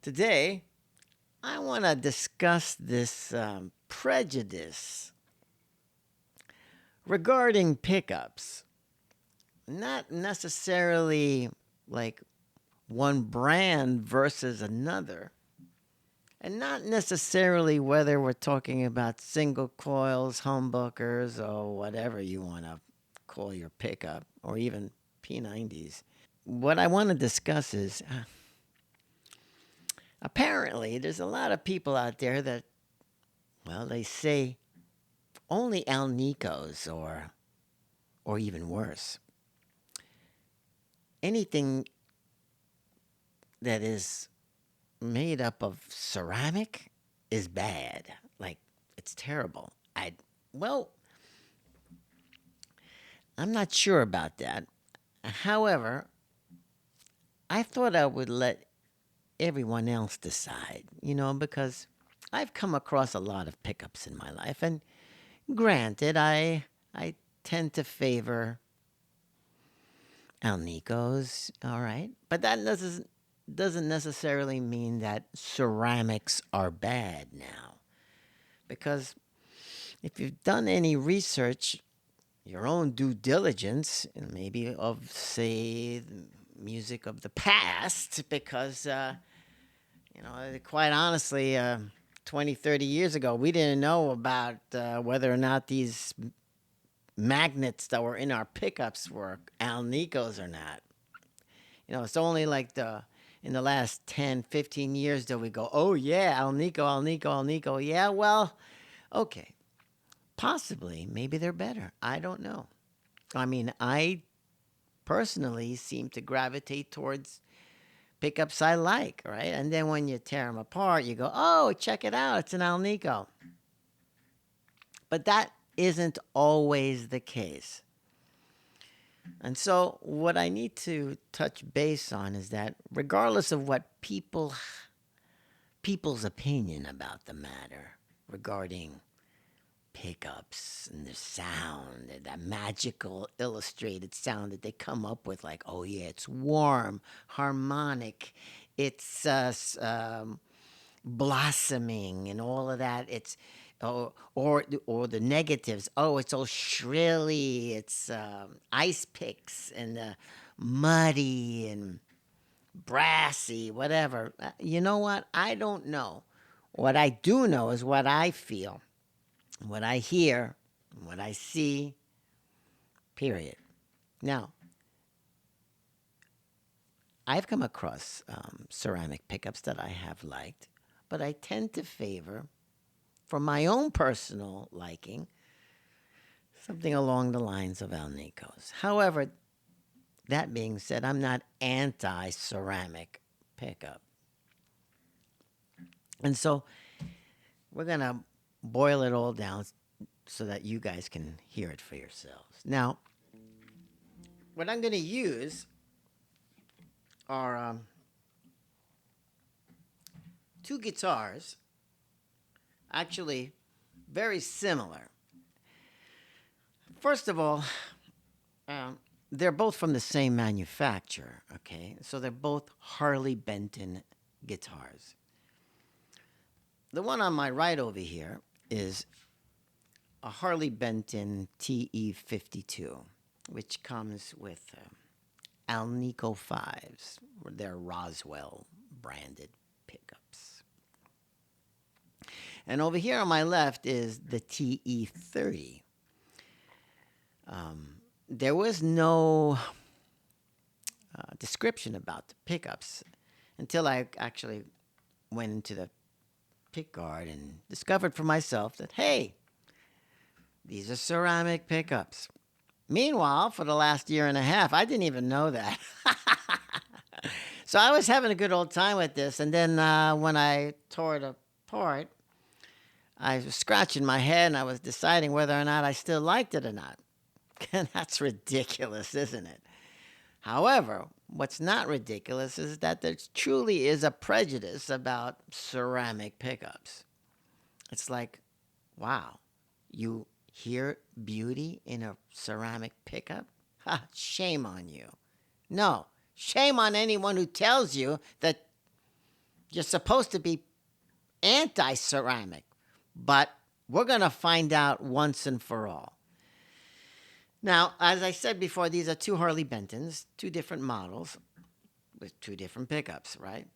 Today, I want to discuss this prejudice regarding pickups. Not necessarily like one brand versus another, and not necessarily whether we're talking about single coils, humbuckers, or whatever you want to call your pickup, or even P90s. What I want to discuss is apparently there's a lot of people out there that, well, they say only Alnicos or even worse. Anything that is made up of ceramic is bad. Like it's terrible. Well, I'm not sure about that. However, I thought I would let everyone else decide, because I've come across a lot of pickups in my life, and granted, I tend to favor Alnicos, all right, but that doesn't necessarily mean that ceramics are bad now, because if you've done any research, your own due diligence, and maybe of say the music of the past, because quite honestly, 20, 30 years ago, we didn't know about whether or not these magnets that were in our pickups were Alnicos or not. It's only like in the last 10, 15 years that we go, oh yeah, Alnico, Alnico, Alnico. Yeah, well, okay. Possibly, maybe they're better. I don't know. I mean, I personally seem to gravitate towards pickups I like, right? And then when you tear them apart, you go, oh, check it out. It's an Alnico. But that isn't always the case. And so, what I need to touch base on is that regardless of what people's opinion about the matter regarding pickups and the sound, that magical illustrated sound that they come up with, like, oh yeah, it's warm, harmonic, it's blossoming, and all of that. It's or the negatives. Oh, it's all shrilly. It's ice picks and muddy and brassy, whatever. You know what? I don't know. What I do know is what I feel, what I hear, what I see, period. Now, I've come across ceramic pickups that I have liked, but I tend to favor, for my own personal liking, something along the lines of Alnico's. However, that being said, I'm not anti ceramic pickup. And so we're going to boil it all down so that you guys can hear it for yourselves. Now, what I'm going to use are two guitars, actually very similar. First of all, they're both from the same manufacturer, okay? So they're both Harley Benton guitars. The one on my right over here is a Harley Benton TE52, which comes with Alnico 5s. They're Roswell branded pickups. And over here on my left is the TE30. There was no description about the pickups until I actually went into the pick guard and discovered for myself that, hey, these are ceramic pickups. Meanwhile, for the last year and a half, I didn't even know that. So I was having a good old time with this, and then when I tore it apart, I was scratching my head and I was deciding whether or not I still liked it or not. And that's ridiculous, isn't it? However, what's not ridiculous is that there truly is a prejudice about ceramic pickups. It's like, wow, you hear beauty in a ceramic pickup? Ha, shame on you. No, shame on anyone who tells you that You're supposed to be anti ceramic, but we're going to find out once and for all. Now, as I said before, these are two Harley Bentons, two different models with two different pickups, right?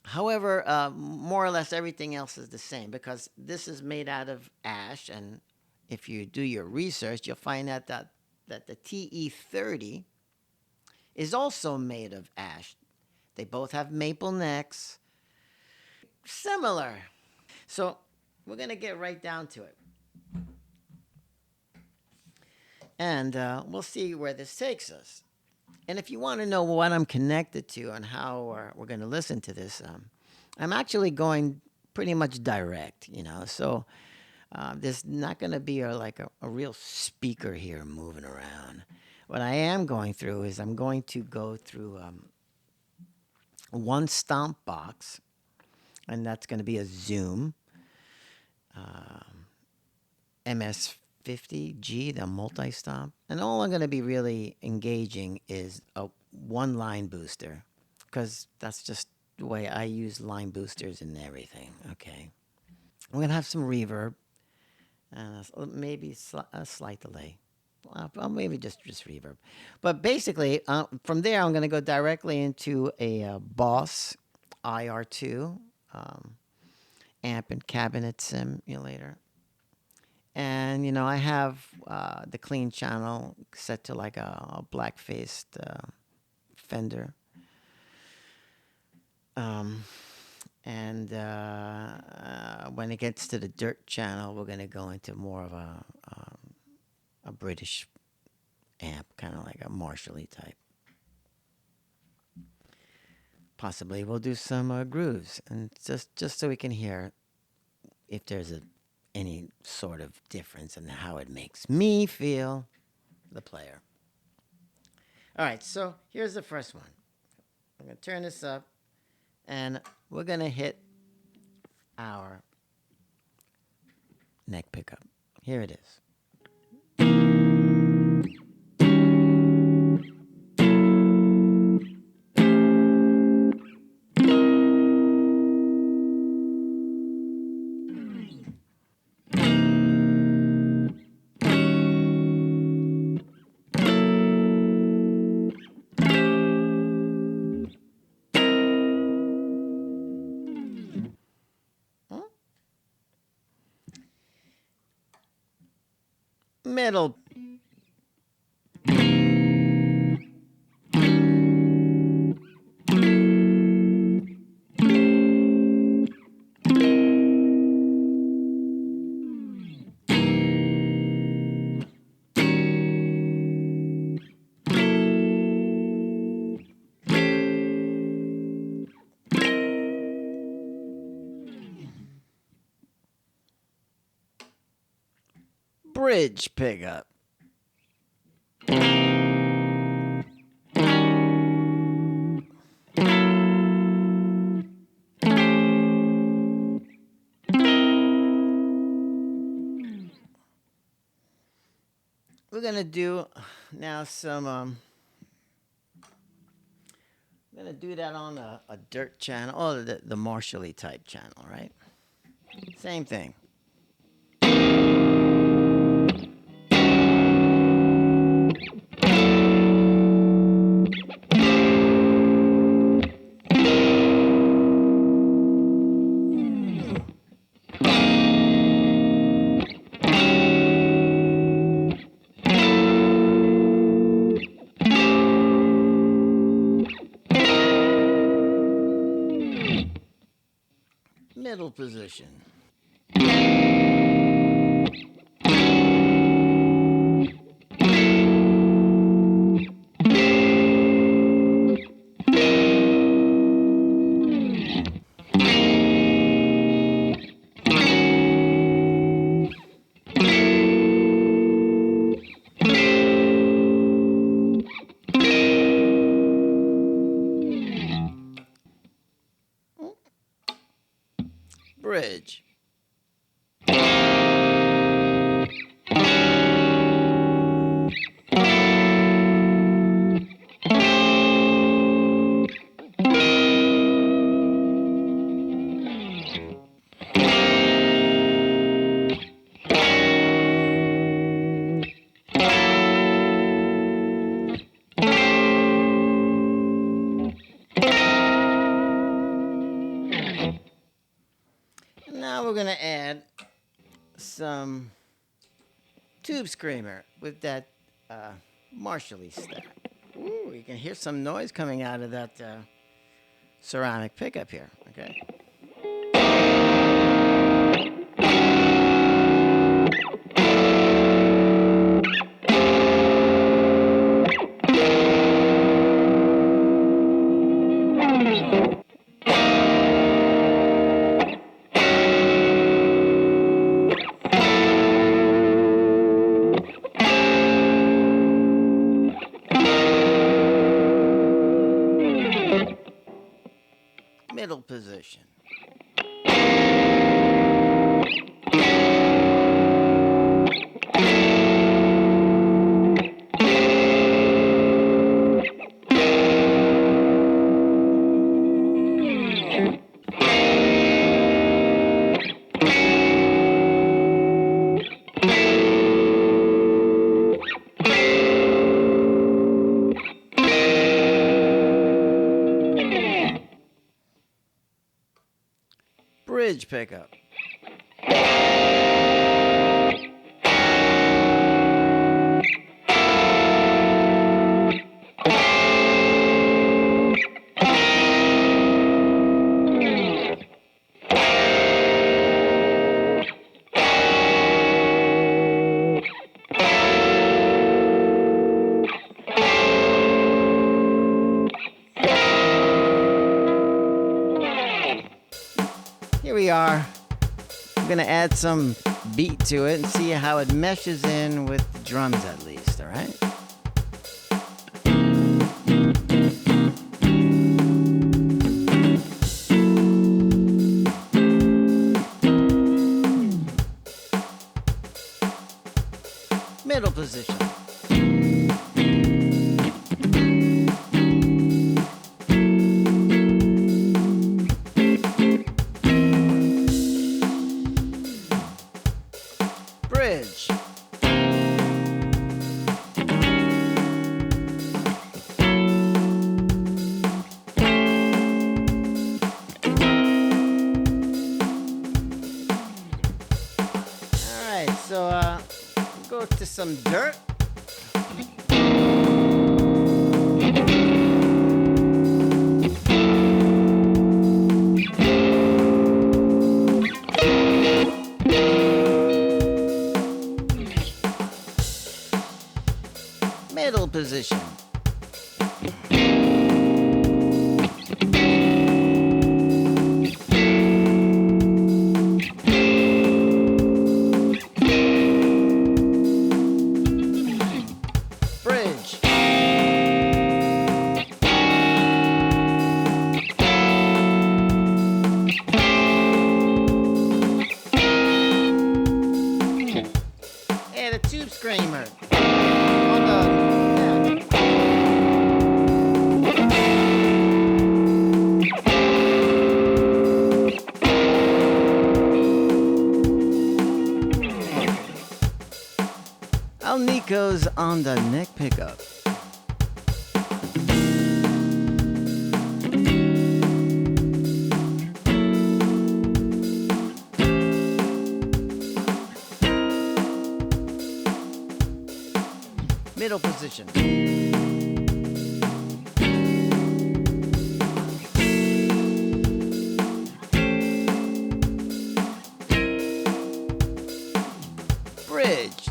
However, more or less everything else is the same because this is made out of ash, and if you do your research, you'll find out that the TE30 is also made of ash. They both have maple necks, similar. So we're going to get right down to it. And we'll see where this takes us. And if you want to know what I'm connected to and how we're going to listen to this, I'm actually going pretty much direct, So there's not going to be a real speaker here moving around. What I am going through is I'm going to go through one stomp box, and that's going to be a Zoom MS50G, the multi-stomp. And all I'm going to be really engaging is a one-line booster, because that's just the way I use line boosters and everything, okay? I'm going to have some reverb, and maybe a slight delay. Maybe just reverb. But basically, from there, I'm going to go directly into a Boss IR2 amp and cabinet simulator. And, I have the clean channel set to like a black-faced Fender. And when it gets to the dirt channel, we're going to go into more of a British amp, kind of like a Marshall-y type. Possibly we'll do some grooves, and just so we can hear if there's any sort of difference in how it makes me feel, the player. All right, so here's the first one. I'm going to turn this up, and we're going to hit our neck pickup. Here it is. Middle. Bridge pickup. We're going to do now some, I'm going to do that on a dirt channel, or the Marshall-y type channel, right? Same thing. Middle position. Bridge. Now we're going to add some tube screamer with that Marshally stack. Ooh, you can hear some noise coming out of that ceramic pickup here. Okay. Middle position. Bridge pickup. Here we are. I'm going to add some beat to it and see how it meshes in with the drums at least, all right? Middle position. Bridge. All right, so go to some dirt. Middle position. Bridge. And a tube screamer. On the Alnico's on the neck pickup. Middle position. Bridge.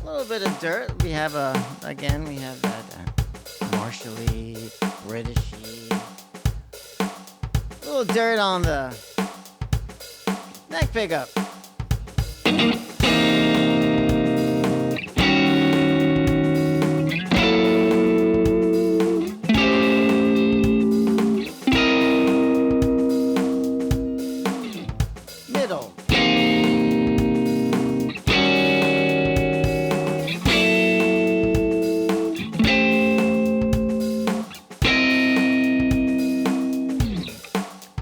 A little bit of dirt. We have again, we have that Marshally, Britishy. A little dirt on the neck pickup. Middle.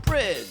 Bridge.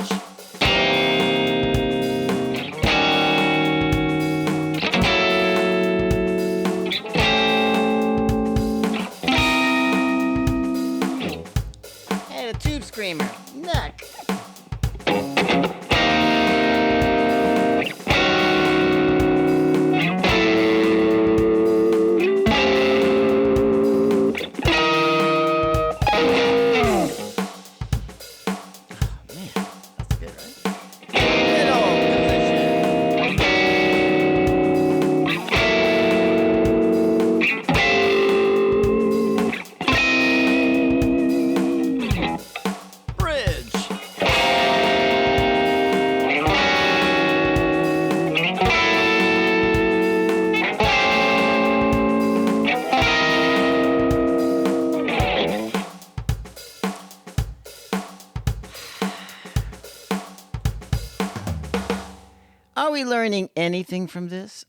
Are we learning anything from this?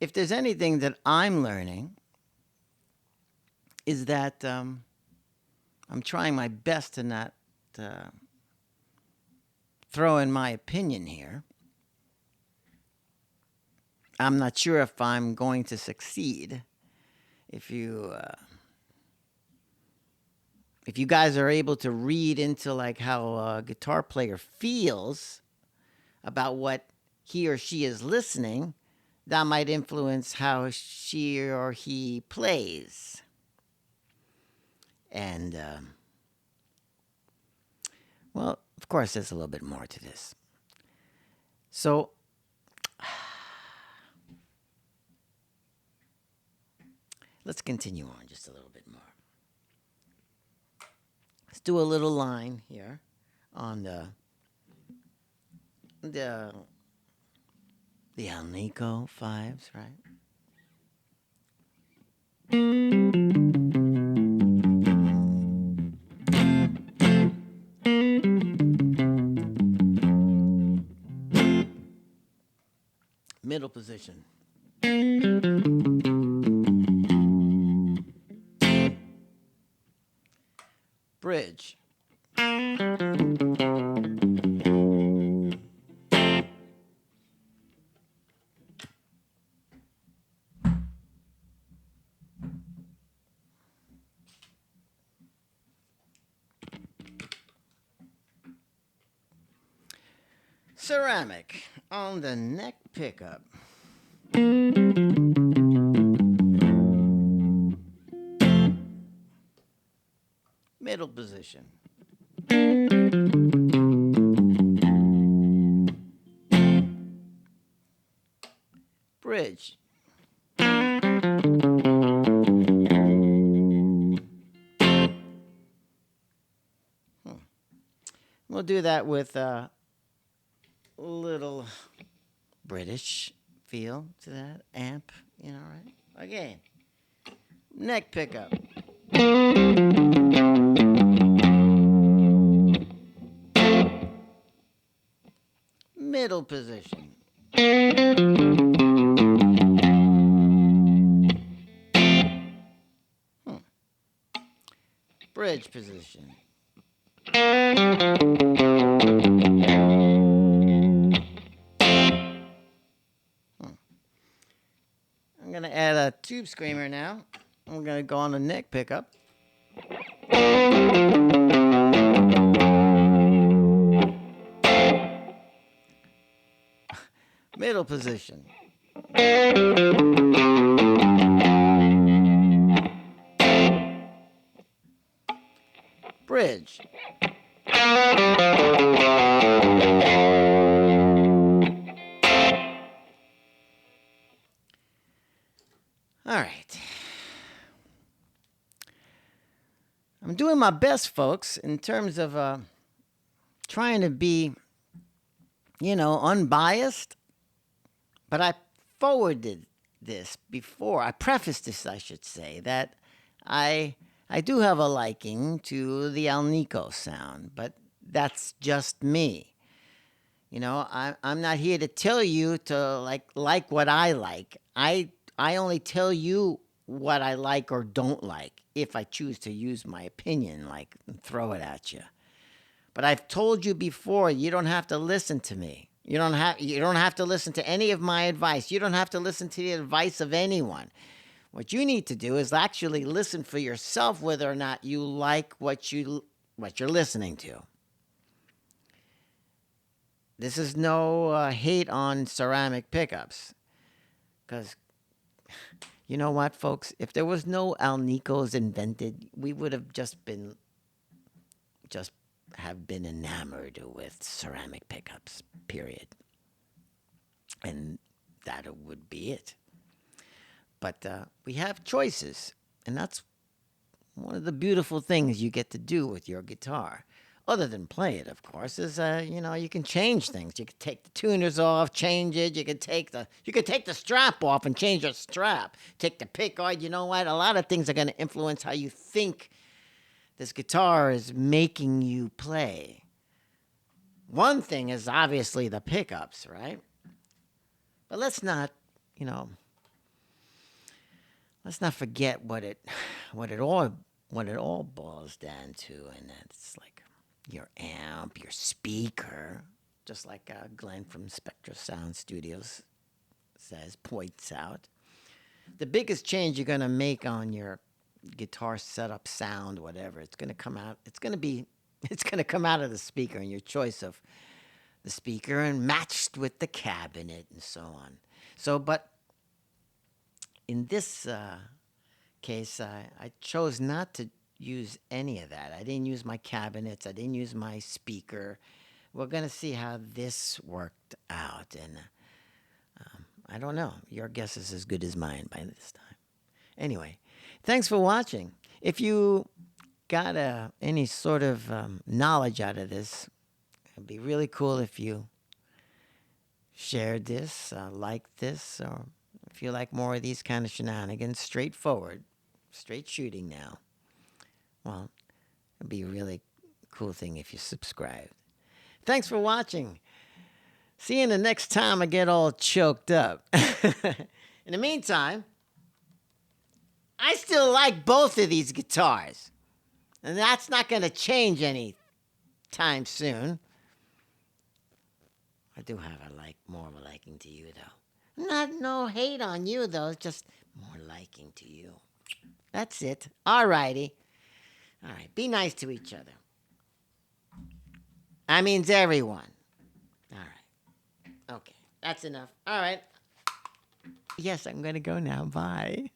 If there's anything that I'm learning, is that I'm trying my best to not throw in my opinion here. I'm not sure if I'm going to succeed. If you guys are able to read into like how a guitar player feels about what he or she is listening, that might influence how she or he plays. And well, of course, there's a little bit more to this. So let's continue on just a little bit more. Let's do a little line here on the Alnico 5s, right? Middle position. Bridge. Ceramic on the neck pickup. Middle position. Bridge. We'll do that with a little British feel to that amp, you know, right? Again, neck pickup. Middle position. Bridge position. I'm going to add a tube screamer now. I'm going to go on the neck pickup. Middle position. Bridge. All right. I'm doing my best, folks, in terms of trying to be, unbiased. But I forwarded this before. I prefaced this, I should say, that I do have a liking to the Alnico sound, but that's just me. I'm not here to tell you to like what I like. I only tell you what I like or don't like if I choose to use my opinion, and throw it at you. But I've told you before, you don't have to listen to me. You don't have to listen to any of my advice. You don't have to listen to the advice of anyone. What you need to do is actually listen for yourself whether or not you like what you're listening to. This is no hate on ceramic pickups. Because, you know what, folks? If there was no Alnicos invented, we would have just been enamored with ceramic pickups, period. And that would be it. But we have choices, and that's one of the beautiful things you get to do with your guitar. Other than play it, of course, is you can change things. You can take the tuners off, change it. You can take the strap off and change your strap. Take the pickguard. You know what? A lot of things are going to influence how you think this guitar is making you play. One thing is obviously the pickups, right? But you know, let's not forget what it all what it all boils down to, and that's like your amp, your speaker, just like Glenn from Spectra Sound Studios points out. The biggest change you're gonna make on your guitar setup, sound, whatever, it's gonna come out. It's gonna come out of the speaker and your choice of the speaker and matched with the cabinet and so on. So, but in this case, I chose not to use any of that. I didn't use my cabinets. I didn't use my speaker. We're going to see how this worked out. And I don't know. Your guess is as good as mine by this time. Anyway, thanks for watching. If you got any sort of knowledge out of this, it'd be really cool if you shared this, liked this, or if you like more of these kind of shenanigans, straightforward, straight shooting now, well, it'd be a really cool thing if you subscribed. Thanks for watching. See you the next time I get all choked up. In the meantime, I still like both of these guitars. And that's not going to change any time soon. I do have more of a liking to you, though. No hate on you, though. Just more liking to you. That's it. All righty. All right. Be nice to each other. That means everyone. All right. Okay. That's enough. All right. Yes, I'm going to go now. Bye.